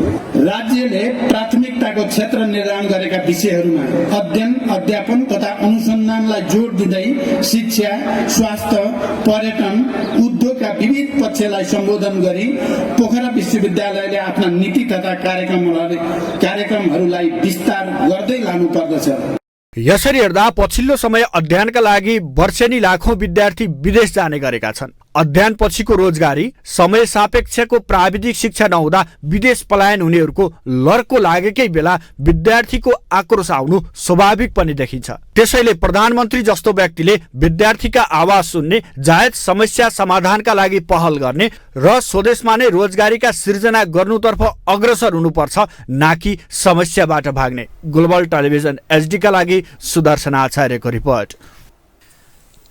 राज्यले प्राथमिकताको क्षेत्र निर्धारण गरेका विषयहरूमा अध्ययन, अध्यापन तथा अनुसन्धानलाई जोड दिँदै शिक्षा, स्वास्थ्य, पर्यटन, उद्योगका विविध पक्षलाई सम्बोधन गरी पोखरा विश्वविद्यालयले आफ्ना नीति तथा कार्यक्रमहरूलाई विस्तार गर्दै लानुपर्दछ। यसरी हेर्दा पछिल्लो समय अध्ययनका लागि वर्षेनी लाखौं विद्यार्थी विदेश जाने गरेका छन्। अध्ययन पछिको रोजगारी, समय सापेक्षको प्राविधिक शिक्षा नहुँदा विदेश पलायन हुनेहरूको लर्को लागेकै बेला विद्यार्थीको आक्रोश आउनु स्वाभाविक पनि देखिन्छ। त्यसैले प्रधानमन्त्री जस्तो व्यक्तिले विद्यार्थीका आवाज सुन्ने, जायज समस्या समाधानका लागि पहल गर्ने र स्वदेशमा नै रोजगारीका सृजना गर्नुतर्फ अग्रसर हुनुपर्छ, नाकि समस्याबाट भाग्ने। ग्लोबल टेलिभिजन एचडीका लागि सुदर्शन आचार्यको रिपोर्ट।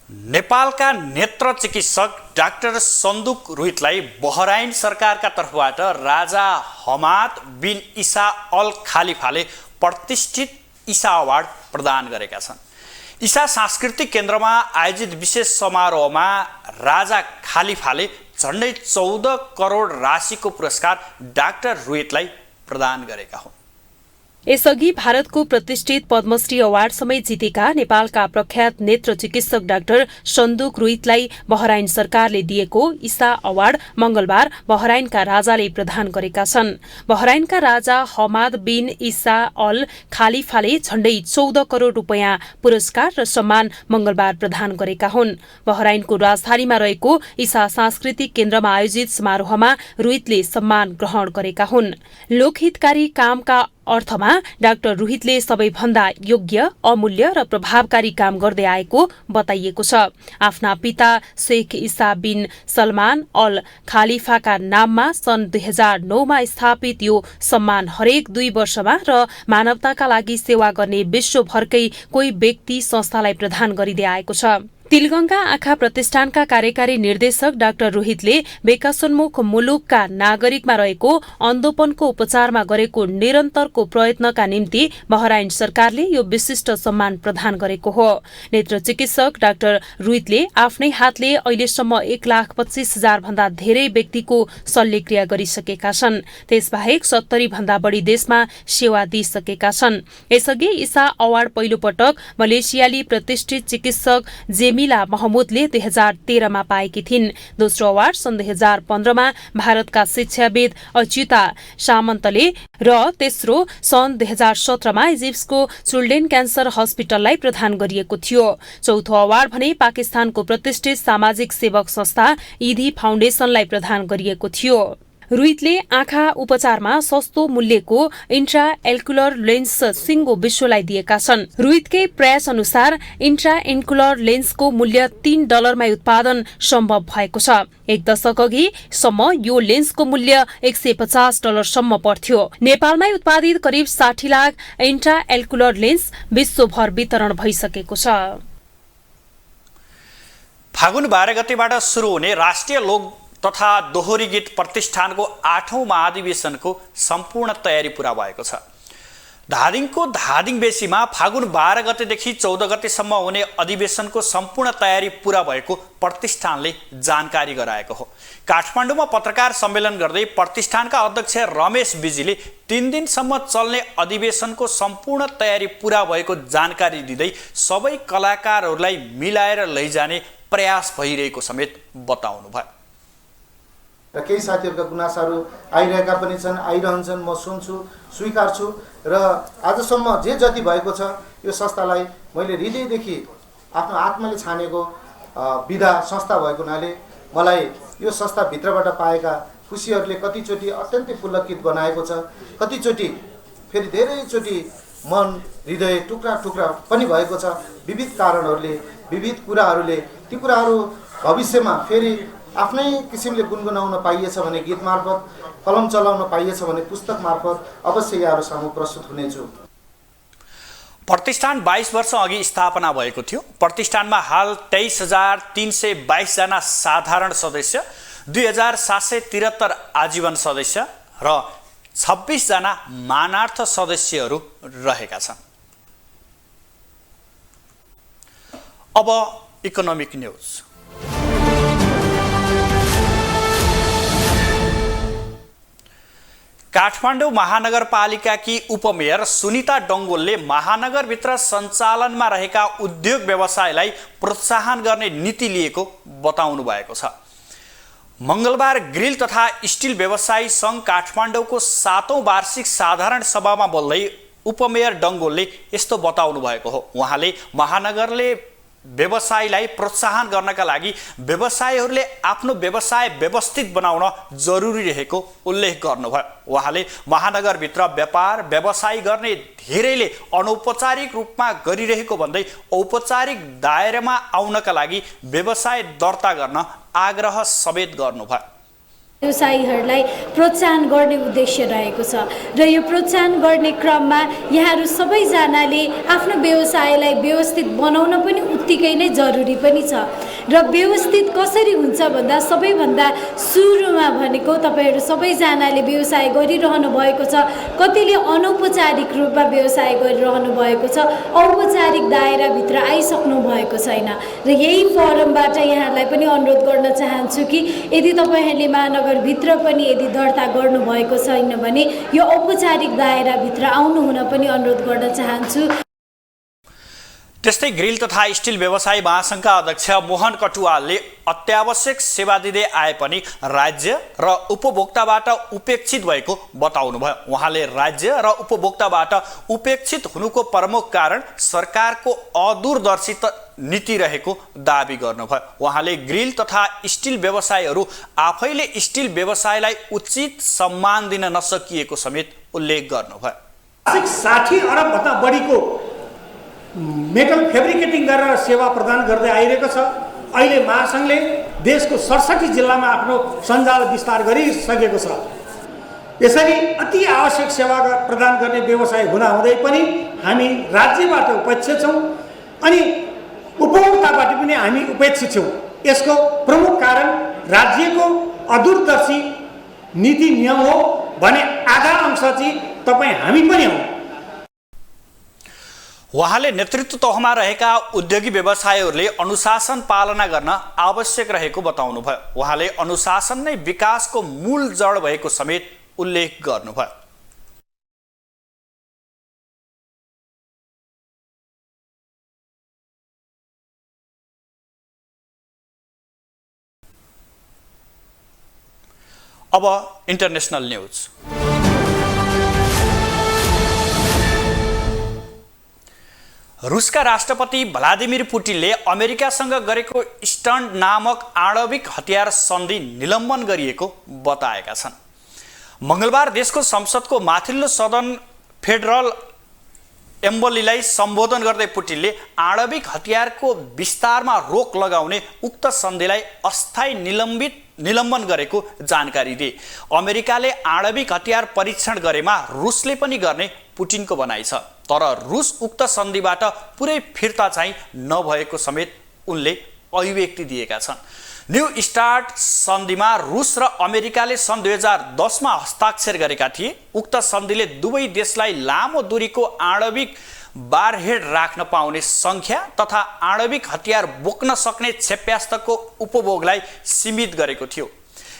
नेपालका नेत्र चिकित्सक डाक्टर सन्दुक रुइतलाई बहराइन सरकारका तर्फबाट राजा हमाद बिन इसा अल खालिफाले प्रतिष्ठित इसा अवार्ड प्रदान गरेका छन्। इसा सांस्कृतिक केन्द्रमा आयोजित विशेष समारोहमा राजा खालिफाले झन्डै 14 करोड राशिको पुरस्कार डाक्टर रुइतलाई प्रदान गरेका हुन्। यसअघि भारतको प्रतिष्ठित पद्मश्री अवार्ड समेत जितेका नेपालका प्रख्यात नेत्र चिकित्सक डाक्टर सन्दुक रुइतलाई बहराइन सरकारले दिएको इसा अवार्ड मंगलबार बहराइनका राजाले प्रदान गरेका छन्। बहराइनका राजा हमाद बिन इसा अल खालिफाले झण्डै 14 करोड रुपियाँ पुरस्कार र सम्मान मंगलबार प्रदान गरेका हुन्। बहराइनको राजधानीमा रहेको इसा सांस्कृतिक केन्द्रमा आयोजित समारोहमा रुइतले सम्मान ग्रहण गरेका हुन्। लोकहितकारी कामका अर्थमा डाक्टर रुहितले सबैभन्दा योग्य, अमूल्य र प्रभावकारी काम गर्दै आएको बताइएको छ। आफ्ना पिता शेख इसा बिन सलमान अल खालिफाका नाममा सन् 2009मा स्थापित यो सम्मान हरेक 2 वर्षमा र मानवताका लागि सेवा गर्ने विश्वभरकै कोही व्यक्ति संस्थालाई प्रदान गरिँदै आएको छ। तिलगंगा आँखा प्रतिष्ठानका कार्यकारी निर्देशक डाक्टर रोहितले विकासोन्मुख मुलुकका नागरिकमा रहेको अन्धोपनको उपचारमा गरेको निरन्तरको प्रयत्नका निम्ति बहराइन सरकारले यो विशिष्ट सम्मान प्रदान गरेको हो। नेत्र चिकित्सक डाक्टर रोहितले आफ्नै हातले अहिलेसम्म 1,25,000 भन्दा धेरै व्यक्तिको शल्यक्रिया गरिसकेका छन्। त्यसबाहेक 70 भन्दा बढी देशमा सेवा दिइसकेका छन्। यसअघि इसा अवार्ड पहिलो पटक मलेसियाली प्रतिष्ठित चिकित्सक जेमिला महमुदले 2013मा पाएकी थिइन्। दोस्रो अवार्ड सन् 2015मा भारतका शिक्षाविद अच्युता सामन्तले र तेस्रो सन् 2017मा इजिप्टको चिल्ड्रेन क्यान्सर हस्पिटललाई प्रदान गरिएको थियो। चौथो अवार्ड भने पाकिस्तानको प्रतिष्ठित सामाजिक सेवक संस्था इधी फाउन्डेसनलाई प्रदान गरिएको थियो। रुइतले आँखा उपचारमा सस्तो मूल्यको इन्ट्रा एल्कुलर लेन्स सिङ्गो विश्वलाई दिएका छन्। रुइतकै प्रयास अनुसार इन्ट्रा एन्कुलर लेन्सको मूल्य $3मा उत्पादन सम्भव भएको छ। 1 दशक अघि सम्म यो लेन्सको मूल्य $150 सम्म पर्थ्यो। नेपालमै उत्पादित करिब 60 लाख इन्ट्रा एल्कुलर लेन्स विश्वभर वितरण भइसकेको छ। फागुन 12 गतेबाट सुरु हुने राष्ट्रिय लोक तथा दोहोरी गीत प्रतिष्ठानको 8औं महाधिवेशनको सम्पूर्ण तयारी पूरा भएको छ। धादिङको धादिङ बेसीमा फागुन 12 गतेदेखि 14 गतेसम्म हुने अधिवेशनको सम्पूर्ण तयारी पूरा भएको प्रतिष्ठानले जानकारी गराएको हो। काठमाडौँमा पत्रकार सम्मेलन गर्दै प्रतिष्ठानका अध्यक्ष रमेश विजीले 3 दिनसम्म चल्ने अधिवेशनको सम्पूर्ण तयारी पूरा भएको जानकारी दिँदै सबै कलाकारहरूलाई मिलाएर लैजाने प्रयास भइरहेको समेत बताउनुभयो। र केही साथीहरूका गुनासाहरू आइरहेका पनि छन्, आइरहन्छन्। म सुन्छु, स्वीकार्छु र आजसम्म जे जति भएको छ यो संस्थालाई मैले हृदयदेखि आफ्नो आत्माले छानेको विधा संस्था भएको हुनाले मलाई यो संस्थाभित्रबाट पाएका खुसीहरूले कतिचोटि अत्यन्तै पुलकित बनाएको छ, कतिचोटि फेरि धेरैचोटि मन हृदय टुक्रा टुक्रा पनि भएको छ। विविध कारणहरूले, विविध कुराहरूले ती कुराहरू भविष्यमा फेरि आफ्नै किसिमले गुनगुनाउन पाइएछ भने गीत मार्फत, कलम चलाउन पाइएछ भने पुस्तक मार्फत अवश्य यहाँहरू सामु प्रस्तुत हुनेछु। प्रतिष्ठान 22 वर्ष अघि स्थापना भएको थियो। प्रतिष्ठानमा हाल 23,322 जना साधारण सदस्य, 2,773 आजीवन सदस्य र 26 जना मानार्थ सदस्यहरू रहेका छन्। अब इकोनोमिक न्यूज। काठमाडौँ महानगरपालिकाकी उपमेयर सुनिता डङ्गोलले महानगरभित्र सञ्चालनमा रहेका उद्योग व्यवसायलाई प्रोत्साहन गर्ने नीति लिएको बताउनु भएको छ। मङ्गलबार ग्रिल तथा स्टिल व्यवसायी सङ्घ काठमाडौँको 7औं वार्षिक साधारण सभामा बोल्दै उपमेयर डङ्गोलले यस्तो बताउनु भएको हो। उहाँले महानगरले व्यवसायलाई प्रोत्साहन गर्नका लागि व्यवसायीहरूले आफ्नो व्यवसाय व्यवस्थित बनाउन जरुरी रहेको उल्लेख गर्नुभयो। उहाँले महानगरभित्र व्यापार व्यवसाय गर्ने धेरैले अनौपचारिक रूपमा गरिरहेको भन्दै औपचारिक दायरामा आउनका लागि व्यवसाय दर्ता गर्न आग्रह समेत गर्नुभयो। व्यवसायीहरूलाई प्रोत्साहन गर्ने उद्देश्य रहेको छ र यो प्रोत्साहन गर्ने क्रममा यहाँहरू सबैजनाले आफ्नो व्यवसायलाई व्यवस्थित बनाउन पनि उत्तिकै नै जरुरी पनि छ। र व्यवस्थित कसरी हुन्छ भन्दा सबैभन्दा सुरुमा भनेको तपाईँहरू सबैजनाले व्यवसाय गरिरहनु भएको छ, कतिले अनौपचारिक रूपमा व्यवसाय गरिरहनु भएको छ, औपचारिक दायराभित्र आइसक्नु भएको छैन। र यही फोरमबाट यहाँहरूलाई पनि अनुरोध गर्न चाहन्छु कि यदि तपाईँहरूले महानगरभित्र पनि यदि दर्ता गर्नुभएको छैन भने यो औपचारिक दायराभित्र आउनु हुन पनि अनुरोध गर्न चाहन्छु। त्यस्तै ग्रिल तथा स्टिल व्यवसायी महासङ्घका अध्यक्ष मोहन कटुवालले अत्यावश्यक सेवा दिँदै आए पनि राज्य र उपभोक्ताबाट उपेक्षित भएको बताउनुभयो। उहाँले राज्य र उपभोक्ताबाट उपेक्षित हुनुको प्रमुख कारण सरकारको अदूरदर्शी नीति रहेको दाबी गर्नुभयो। उहाँले ग्रिल तथा स्टिल व्यवसायीहरू आफैले स्टिल व्यवसायलाई उचित सम्मान दिन नसकिएको समेत उल्लेख गर्नुभयो। 60 अरबभन्दा बढीको मेटल फेब्रिकेटिङ गरेर सेवा प्रदान गर्दै आइरहेको छ। अहिले महासङ्घले देशको 67 जिल्लामा आफ्नो सञ्जाल विस्तार गरिसकेको छ। यसरी अति आवश्यक सेवा प्रदान गर्ने व्यवसाय हुँदाहुँदै पनि हामी राज्यबाट उपेक्षित छौँ अनि उपभोक्ताबाट पनि हामी उपेक्षित छौँ। यसको प्रमुख कारण राज्यको अदूरदर्शी नीति नियम हो भने आधा अंश चाहिँ तपाईँ हामी पनि हौँ। उहाँले नेतृत्व तहमा रहेका उद्योगी व्यवसायीहरूले अनुशासन पालना गर्न आवश्यक रहेको बताउनुभयो। उहाँले अनुशासन नै विकासको मूल जड भएको समेत उल्लेख गर्नुभयो। अब इन्टरनेसनल न्यूज। रुसका राष्ट्रपति भ्लादिमिर पुटिनले अमेरिकासँग गरेको स्टन्ट नामक आणविक हतियार सन्धि निलम्बन गरिएको बताएका छन्। मङ्गलबार देशको संसदको माथिल्लो सदन फेडरल एम्बलीलाई सम्बोधन गर्दै पुटिनले आणविक हतियारको विस्तारमा रोक लगाउने उक्त सन्धिलाई अस्थायी निलम्बन गरेको जानकारी दिए। अमेरिकाले आणविक हतियार परीक्षण गरेमा रुसले पनि गर्ने पुटिनको भनाइ छ। तर रुस उक्त सन्धिबाट पुरै फिर्ता चाहिँ नभएको समेत उनले अभिव्यक्ति दिएका छन्। न्यू स्टार्ट सन्धिमा रुस र अमेरिकाले सन् 2010 मा हस्ताक्षर गरेका थिए। उक्त सन्धिले दुवै देशलाई लामो दूरीको आणविक वारहेड राख्न पाउने सङ्ख्या तथा आणविक हतियार बोक्न सक्ने क्षेप्यास्त्रको उपभोगलाई सीमित गरेको थियो।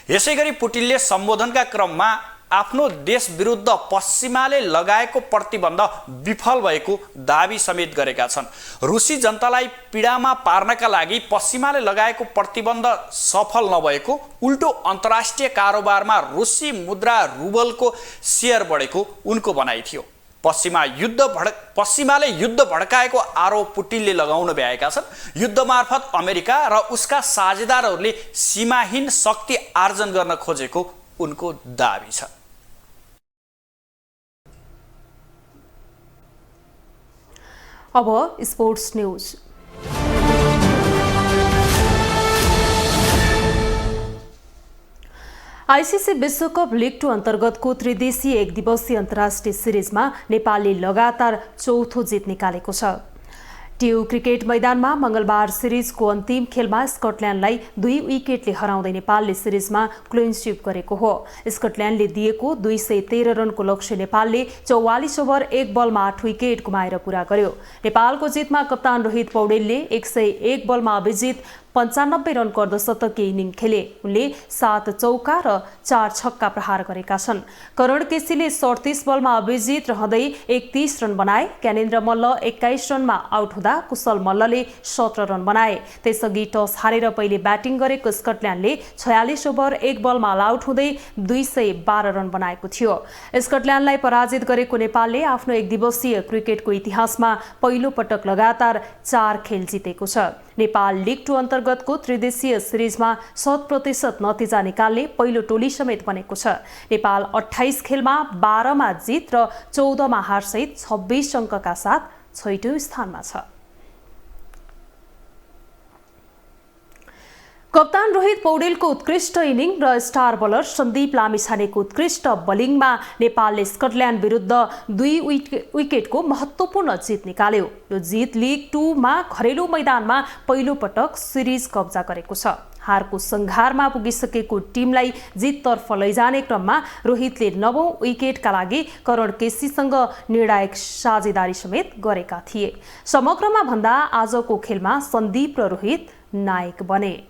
यसैगरी पुटिनले सम्बोधनका क्रममा आफ्नो देश विरुद्ध पश्चिमाले लगाएको प्रतिबन्ध विफल भएको दाबी समेत गरेका छन्। रुसी जनतालाई पीडामा पार्नका लागि पश्चिमाले लगाएको प्रतिबन्ध सफल नभएको, उल्टो अन्तर्राष्ट्रिय कारोबारमा रुसी मुद्रा रुबलको सेयर बढेको उनको भनाइ थियो। पश्चिमाले युद्ध भड्काएको आरोप पुटिनले लगाउन भ्याएका छन्। युद्ध मार्फत अमेरिका र उसका साझेदारहरूले सीमाहीन शक्ति आर्जन गर्न खोजेको उनको दाबी छ। अब स्पोर्ट्स न्यूज। आईसीसी विश्वकप लिग 2 अन्तर्गतको त्रिदेशीय एक दिवसीय अन्तर्राष्ट्रिय सिरिजमा नेपालले लगातार चौथो जित निकालेको छ। टियु क्रिकेट मैदानमा मंगलबार सिरिजको अन्तिम खेलमा स्कटल्यान्डलाई 2 विकेटले हराउँदै नेपालले सिरिजमा क्लिन स्वीप गरेको हो। स्कटल्यान्डले दिएको 213 रनको लक्ष्य नेपालले 44 ओभर 1 बलमा 8 विकेट गुमाएर पूरा गर्यो। नेपालको जितमा कप्तान रोहित पौडेलले 101 बलमा अभिजित 95 रनको अर्धशतकीय इनिङ खेले। उनले 7 चौका र 4 छक्का प्रहार गरेका छन्। करण केसीले 37 बलमा अभिजित रहँदै 31 रन बनाए। ज्ञानेन्द्र मल्ल 21 रनमा आउट हुँदा कुशल मल्लले 17 रन बनाए। त्यसअघि टस हारेर पहिले ब्याटिङ गरेको स्कटल्यान्डले 46 ओभर 1 बलमा अल आउट हुँदै 212 रन बनाएको थियो। स्कटल्यान्डलाई पराजित गरेको नेपालले आफ्नो एक दिवसीय क्रिकेटको इतिहासमा पहिलो पटक लगातार 4 खेल जितेको छ। नेपाल लिग 2 अन्तर्गतको त्रिदेशीय सिरिजमा 100% नतिजा निकाल्ने पहिलो टोली समेत बनेको छ। नेपाल 28 खेलमा 12 मा जित र 14 मा हारसहित 26 अङ्कका साथ 6औं स्थानमा छ। कप्तान रोहित पौडेलको उत्कृष्ट इनिङ र स्टार बलर सन्दीप लामिछानेको उत्कृष्ट बलिङमा नेपालले स्कटल्यान्ड विरुद्ध 2 विकेटको महत्त्वपूर्ण जित निकाल्यो। यो जित लिग 2 मा घरेलु मैदानमा पहिलो पटक सिरिज कब्जा गरेको छ। हारको संघारमा पुगिसकेको टिमलाई जिततर्फ लैजाने क्रममा रोहितले 9औं विकेटका लागि करण केसीसँग निर्णायक साझेदारी समेत गरेका थिए। समग्रमा भन्दा आजको खेलमा सन्दीप र रोहित नायक बने।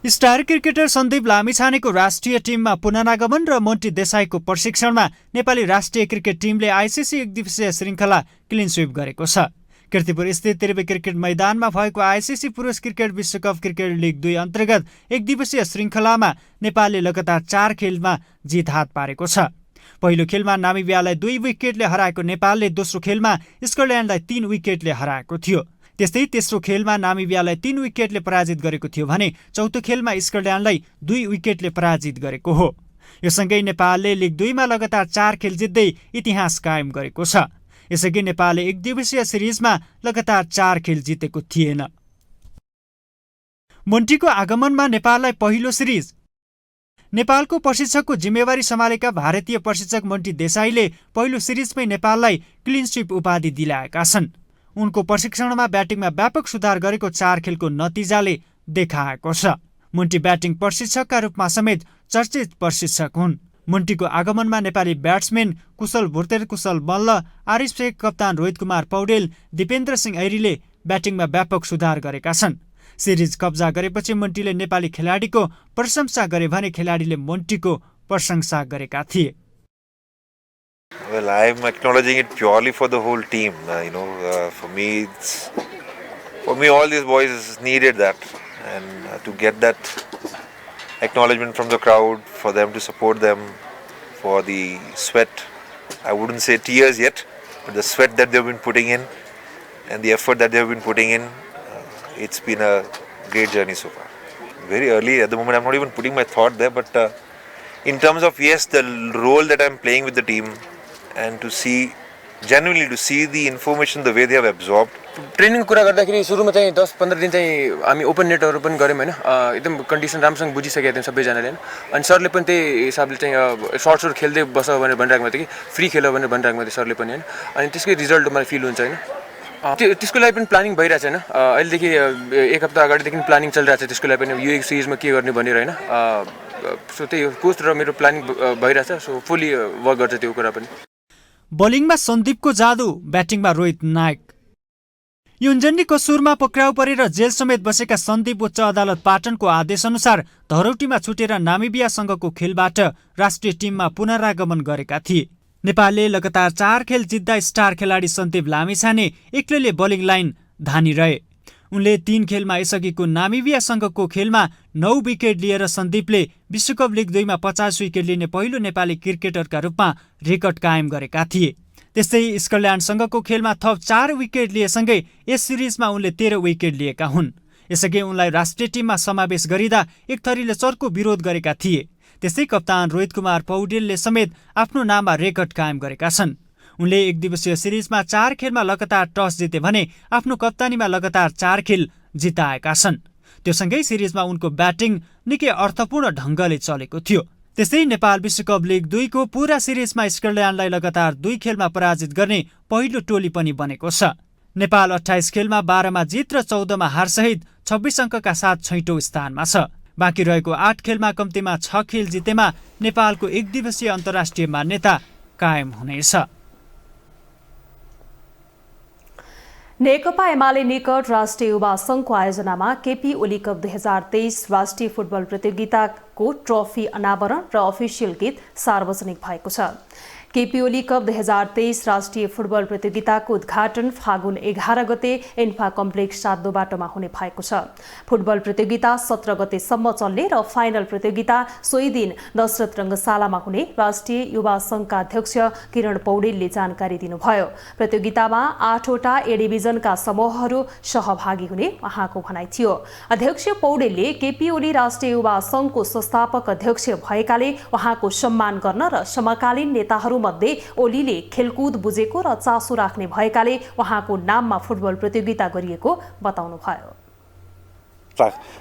स्टार क्रिकेटर सन्दीप लामिछानेको राष्ट्रिय टिममा पुनरागमन र मोन्टी देसाईको प्रशिक्षणमा नेपाली राष्ट्रिय क्रिकेट टिमले आईसीसी एकदिवसीय श्रृङ्खला क्लिन स्वीप गरेको छ। कीर्तिपुर स्थित त्रिवे क्रिकेट मैदानमा भएको आईसीसी पुरुष क्रिकेट विश्वकप क्रिकेट लिग 2 अन्तर्गत एक दिवसीय श्रृङ्खलामा नेपालले लगातार 4 खेलमा जित हात पारेको छ। पहिलो खेलमा नामिबियालाई 2 विकेटले हराएको नेपालले दोस्रो खेलमा स्कटल्यान्डलाई 3 विकेटले हराएको थियो। त्यस्तै तेस्रो खेलमा नामिबियालाई 3 विकेटले पराजित गरेको थियो भने चौथो खेलमा स्कटल्यान्डलाई 2 विकेटले पराजित गरेको हो। यो सँगै नेपालले लिग 2 मा लगातार 4 खेल जित्दै इतिहास कायम गरेको छ। यसअघि नेपालले एक दिवसीय सिरिजमा लगातार 4 खेल जितेको थिएन। मोन्टीको आगमनमा नेपाललाई पहिलो सिरिज। नेपालको प्रशिक्षकको जिम्मेवारी सम्हालेका भारतीय प्रशिक्षक मोन्टी देसाईले पहिलो सिरिजमै नेपाललाई क्लिन स्वीप उपाधि दिलाएका छन्। उनको प्रशिक्षणमा ब्याटिङमा व्यापक सुधार गरेको 4 खेलको नतिजाले देखाएको छ। मोन्टी ब्याटिङ प्रशिक्षकका रूपमा समेत चर्चित प्रशिक्षक हुन्। मोन्टीको आगमनमा नेपाली ब्याट्सम्यान कुशल भुर्तेर, कुशल मल्ल, आरिफ शेख, कप्तान रोहित कुमार पौडेल, दिपेन्द्र सिंह ऐरीले ब्याटिङमा व्यापक सुधार गरेका छन्। सिरिज कब्जा गरेपछि मोन्टीले नेपाली खेलाडीको प्रशंसा गरे भने खेलाडीले मोन्टीको प्रशंसा गरेका थिए। Well, I'm acknowledging it purely for the whole team. For me, all these boys needed that, and to get that acknowledgement from the crowd, for them to support them, for the sweat, I wouldn't say tears yet, but the sweat that they've been putting in and the effort that they've been putting in, it's been a great journey so far. Very early at the moment, I'm not even putting my thought there, but in terms of, yes, the role that I'm playing with the team, and to see, genuinely to see the information the way they have absorbed. Training कुरा गर्दाखेरि सुरुमा चाहिँ 10-15 दिन चाहिँ हामी open नेटहरू पनि गऱ्यौँ हैन, एकदम कन्डिसन राम्रोसँग बुझिसकेका थियौँ सबैजनाले हैन। अनि सरले पनि त्यही हिसाबले चाहिँ सर्ट खेल्दै बस भनेर भनिरहेको थियो कि फ्री खेल भनेर भनिरहेको थियो सरले पनि हैन। अनि त्यसकै रिजल्ट मलाई फिल हुन्छ हैन। त्यसको लागि पनि प्लानिङ भइरहेछ हैन। अहिलेदेखि एक हप्ता अगाडिदेखि प्लानिङ चलिरहेछ त्यसको लागि पनि यो सिरिजमा के गर्ने भनेर हैन। सो त्यही कोच र मेरो प्लानिङ भइरहेछ। सो फुल्ली वर्क गर्छ त्यो कुरा पनि। बोलिङमा सन्दीपको जादु, ब्याटिङमा रोहित नायक। युन्जनीको सुरमा पक्राउ परेर जेल समेत बसेका सन्दीप उच्च अदालत पाटनको आदेशअनुसार धरौटीमा छुटेर नामिबियासँगको खेलबाट राष्ट्रिय टिममा पुनरागमन गरेका थिए। नेपालले लगातार 4 खेल जित्दा स्टार खेलाडी सन्दीप लामिछाने एक्लैले बलिङ लाइन धानिरहे। उनले 3 खेलमा यसअघिको नामिबियासँगको खेलमा 9 विकेट लिएर सन्दीपले विश्वकप लिग 2 मा 50 विकेट लिने पहिलो नेपाली क्रिकेटरका रूपमा रेकर्ड कायम गरेका थिए। त्यस्तै स्कटल्यान्डसँगको खेलमा थप 4 विकेट लिएसँगै यस सिरिजमा उनले 13 विकेट लिएका हुन्। यसअघि उनलाई राष्ट्रिय टिममा समावेश गरिँदा एक थरीले चर्को विरोध गरेका थिए। त्यस्तै कप्तान रोहित कुमार पौडेलले समेत आफ्नो नाममा रेकर्ड कायम गरेका छन्। उनले एक दिवसीय सिरिजमा 4 खेलमा लगातार टस जिते भने आफ्नो कप्तानीमा लगातार 4 खेल जिताएका छन्। त्योसँगै सिरिजमा उनको ब्याटिङ निकै अर्थपूर्ण ढङ्गले चलेको थियो। त्यस्तै नेपाल विश्वकप लिग 2 को पूरा सिरिजमा स्कटल्यान्डलाई लगातार 2 खेलमा पराजित गर्ने पहिलो टोली पनि बनेको छ। नेपाल 28 खेलमा 12 मा जित र 14 मा हारसहित 26 अङ्कका साथ 6औं स्थानमा छ। बाँकी रहेको 8 खेलमा कम्तीमा 6 खेल जितेमा नेपालको एक दिवसीय अन्तर्राष्ट्रिय मान्यता कायम हुनेछ। नेकपा एमाले निकट राष्ट्रिय युवा संघको आयोजनामा केपी ओली कप 2023 राष्ट्रिय फुटबल प्रतियोगिताको ट्रफी अनावरण र अफिसियल गीत सार्वजनिक भएको छ। केपी ओली कप 2023 राष्ट्रिय फुटबल प्रतियोगिताको उद्घाटन फागुन 11 गते इन्फा कम्प्लेक्स 7 बाटोमा हुने भएको छ। फुटबल प्रतियोगिता 17 गतेसम्म चल्ने र फाइनल प्रतियोगिता सोही दिन दशरथ रङ्गशालामा हुने राष्ट्रिय युवा संघका अध्यक्ष किरण पौडेलले जानकारी दिनुभयो। प्रतियोगितामा 8 वटा ए डिभिजनका समूहहरू सहभागी हुने उहाँको भनाइ थियो। अध्यक्ष पौडेलले केपी ओली राष्ट्रिय युवा संघको संस्थापक अध्यक्ष भएकाले उहाँको सम्मान गर्न र समकालीन नेताहरू मध्ये ओलीले खेलकुद बुझेको र चासो राख्ने भएकाले उहाँको नाममा फुटबल प्रतियोगिता गरिएको बताउनुभयो।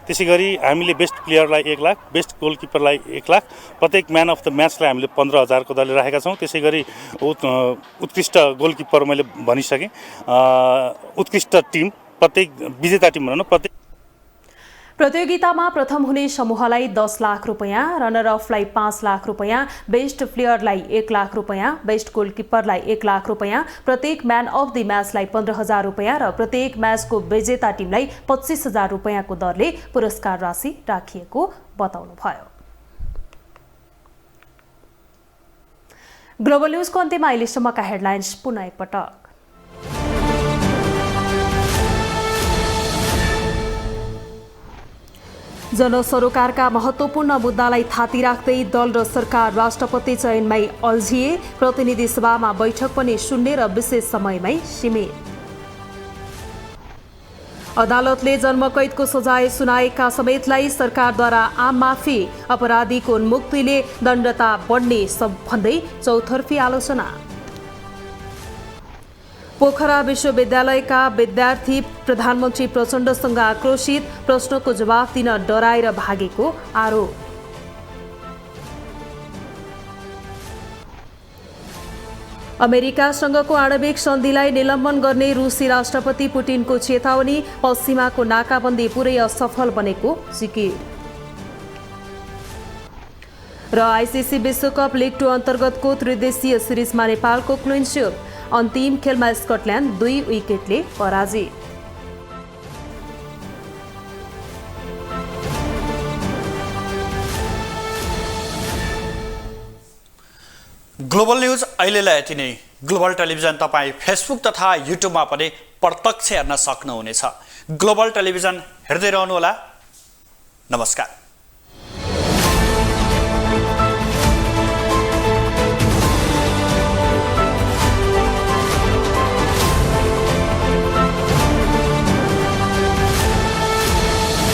त्यसैगरी हामीले बेस्ट प्लेयरलाई 1 लाख, बेस्ट गोलकिपरलाई 1 लाख, प्रत्येक म्यान अफ द म्याचलाई हामीले 15,000 को दरले राखेका छौँ। त्यसैगरी उत्कृष्ट गोलकिपर मैले भनिसकेँ। उत्कृष्ट टिम प्रत्येक विजेता टिम भनौँ प्रत्येक प्रतियोगितामा प्रथम हुने समूहलाई 10 लाख रुपैयाँ, रनर अफलाई 5 लाख रुपैयाँ, बेस्ट प्लेयरलाई 1 लाख रुपैयाँ, बेस्ट गोलकिपरलाई 1 लाख रुपैयाँ, प्रत्येक म्यान अफ द म्याचलाई 15,000 रुपैयाँ र प्रत्येक म्याचको विजेता टिमलाई 25,000 रुपैयाँको दरले पुरस्कार राशि राखिएको बताउनुभयो। ग्लोबल न्यूजको अन्त्यमा अहिलेसम्मका हेडलाइन्स पुनः एकपटक। जनसरोकारका महत्त्वपूर्ण मुद्दालाई थाती राख्दै दल र सरकार राष्ट्रपति चयनमै अल्झिए। प्रतिनिधि सभामा बैठक पनि शून्य र विशेष समयमै सीमित। अदालतले जन्मकैदको सजाय सुनाएका समेतलाई सरकारद्वारा आम माफी, अपराधीको मुक्तिले दण्डता बढ्ने भन्दै चौतर्फी आलोचना। पोखरा विश्वविद्यालयका विद्यार्थी प्रधानमन्त्री प्रचण्डसँग आक्रोशित, प्रश्नको जवाफ दिन डराएर भागेको आरोप। अमेरिकासँगको आणविक सन्धिलाई निलम्बन गर्ने रुसी राष्ट्रपति पुटिनको चेतावनी, पश्चिमाको नाकाबन्दी पुरै असफल बनेको जिकिर। र आइसिसी विश्वकप लिग 2 अन्तर्गतको त्रिदेशीय सिरिजमा नेपालको क्लिन स्वीप, अन्तिम खेलमा स्कटल्यान्ड 2 विकेटले पराजित। ग्लोबल न्यूज अहिलेलाई यति नै। ग्लोबल टेलिभिजन तपाईँ फेसबुक तथा युट्युबमा पनि प्रत्यक्ष हेर्न सक्नुहुनेछ। ग्लोबल टेलिभिजन हेर्दै रहनुहोला। नमस्कार।